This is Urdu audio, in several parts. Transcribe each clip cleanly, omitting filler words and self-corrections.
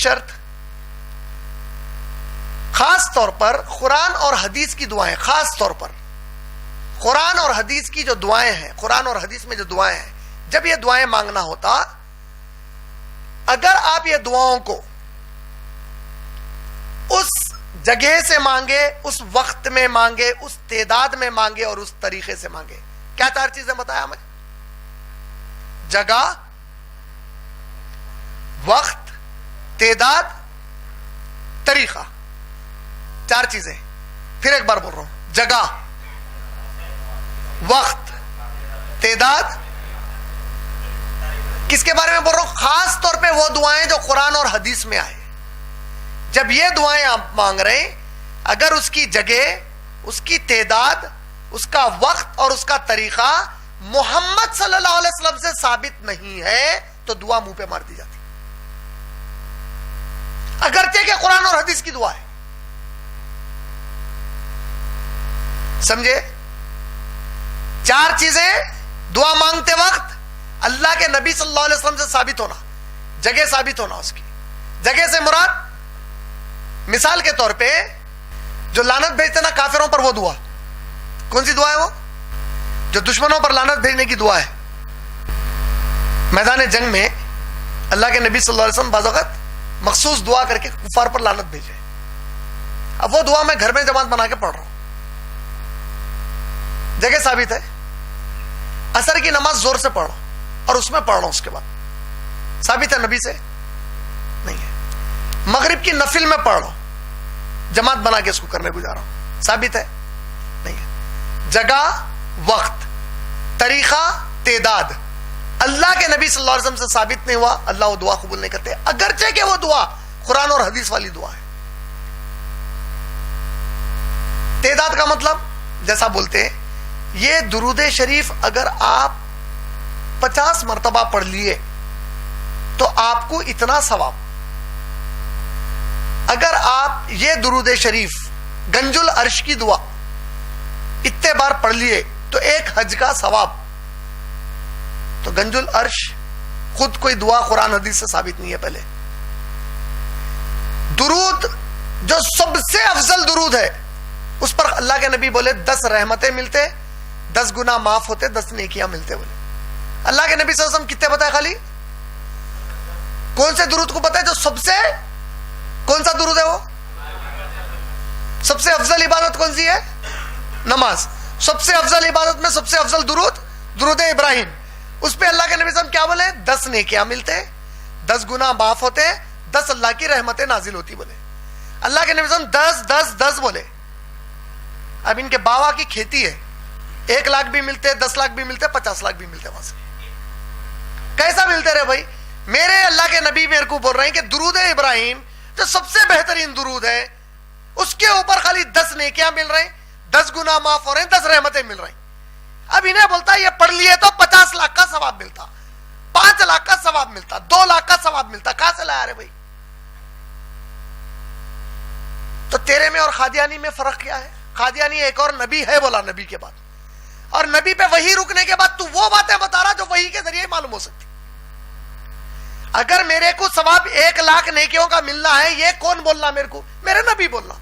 شرط خاص طور پر قرآن اور حدیث کی دعائیں، خاص طور پر قرآن اور حدیث کی جو دعائیں ہیں، قرآن اور حدیث میں جو دعائیں ہیں، جب یہ دعائیں مانگنا ہوتا، اگر آپ یہ دعاؤں کو اس جگہ سے مانگے، اس وقت میں مانگے، اس تعداد میں مانگے اور اس طریقے سے مانگے. کیا چار چیزیں بتایا ہمیں؟ جگہ، وقت، تعداد، طریقہ. چار چیزیں. پھر ایک بار بول رہا ہوں، جگہ، وقت، تعداد. کس کے بارے میں بول رہا ہوں؟ خاص طور پہ وہ دعائیں جو قرآن اور حدیث میں آئے. جب یہ دعائیں آپ مانگ رہے ہیں، اگر اس کی جگہ، اس کی تعداد، اس کا وقت اور اس کا طریقہ محمد صلی اللہ علیہ وسلم سے ثابت نہیں ہے تو دعا منہ پہ مار دی جاتی، اگرچہ کہ قرآن اور حدیث کی دعا ہے. سمجھے؟ چار چیزیں دعا مانگتے وقت اللہ کے نبی صلی اللہ علیہ وسلم سے ثابت ہونا، جگہ ثابت ہونا. اس کی جگہ سے مراد مثال کے طور پہ جو لعنت بھیجتے نا کافروں پر، وہ دعا کون سی دعا ہے؟ وہ جو دشمنوں پر لعنت بھیجنے کی دعا ہے. میدان جنگ میں اللہ کے نبی صلی اللہ علیہ وسلم بعض اوقات مخصوص دعا کر کے کفار پر لعنت بھیجے. اب وہ دعا میں گھر میں جماعت بنا کے پڑھ رہا ہوں، جگہ ثابت ہے. عصر کی نماز زور سے پڑھ رہا ہوں اور اس میں پڑھ رہا ہوں، اس کے بعد ثابت ہے نبی سے نہیں ہے. مغرب کی نفل میں پڑھ رہا ہوں، جماعت بنا کے اس کو کرنے کو جا رہا ہوں، ثابت ہے نہیں ہے. جگہ، وقت، طریقہ، تعداد اللہ کے نبی صلی اللہ علیہ وسلم سے ثابت نہیں ہوا، اللہ وہ دعا قبول نہیں کرتے، اگرچہ کہ وہ دعا قرآن اور حدیث والی دعا ہے. تعداد کا مطلب جیسا بولتے ہیں، یہ درود شریف اگر آپ 50 مرتبہ پڑھ لیے تو آپ کو اتنا ثواب. اگر آپ یہ درود شریف گنج العرش کی دعا اتنے بار پڑھ لیے تو ایک حج کا ثواب. تو گنج العرش خود کوئی دعا قرآن حدیث سے ثابت نہیں ہے. پہلے درود جو سب سے افضل درود ہے، اس پر اللہ کے نبی بولے 10 رحمتیں ملتے، 10 گناہ معاف ہوتے، 10 نیکیاں ملتے. بولے اللہ کے نبی صلی اللہ علیہ وسلم کتنے بتائے؟ خالی کون سے درود کو بتائے جو سب سے، کون سا درود ہے وہ؟ سب سے افضل عبادت کون سی ہے؟ نماز. سب سے افضل عبادت میں سب سے افضل درود، درود ابراہیم. اس پہ اللہ کے نبی صلی اللہ علیہ وسلم کیا بولے؟ 10 نیکیاں ملتے، 10 گناہ معاف ہوتے، 10 اللہ کی رحمتیں نازل ہوتی. بولے اللہ کے نبی صلی اللہ علیہ وسلم 10 بولے. اب ان کے باوا کی کھیتی ہے، 1 لاکھ بھی ملتے، 10 لاکھ بھی ملتے، 50 لاکھ بھی ملتے. وہاں سے کیسا ملتے رہے بھائی؟ میرے اللہ کے نبی میرے کو بول رہے ہیں کہ درود ابراہیم جو سب سے بہترین درود ہے، اس کے اوپر خالی 10 نیکیاں مل رہے ہیں، 10 گناہ معاف ہو رہے ہیں، 10 رحمتیں مل رہی. اب انہیں بولتا یہ پڑھ لیے تو 50 لاکھ کا ثواب ملتا، 5 لاکھ کا ثواب ملتا، 2 لاکھ کا ثواب ملتا. کہاں سے لایا رہے بھائی؟ تو تیرے میں اور قادیانی میں فرق کیا ہے؟ قادیانی ایک اور نبی ہے بولا نبی کے بعد، اور نبی پہ وحی رکنے کے بعد تو وہ باتیں بتا رہا جو وحی کے ذریعے معلوم ہو سکتی. اگر میرے کو ثواب 1 لاکھ نیکیوں کا ملنا ہے، یہ کون بولنا میرے کو؟ میرے نبی بولنا،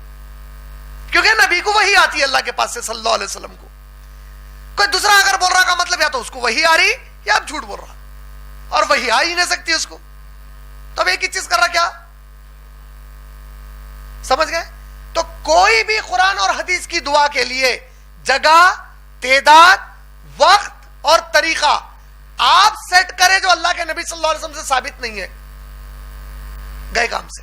کیونکہ نبی کو وحی آتی ہے اللہ کے پاس سے صلی اللہ علیہ وسلم کو. کوئی دوسرا اگر بول رہا کا مطلب یا تو اس کو وحی آ رہی یا آپ جھوٹ بول رہا، اور وحی آ ہی نہیں سکتی اس کو، تو اب ایک ہی چیز کر رہا. کیا سمجھ گئے؟ تو کوئی بھی قرآن اور حدیث کی دعا کے لیے جگہ، تعداد، وقت اور طریقہ آپ سیٹ کرے جو اللہ کے نبی صلی اللہ علیہ وسلم سے ثابت نہیں ہے، گئے کام سے.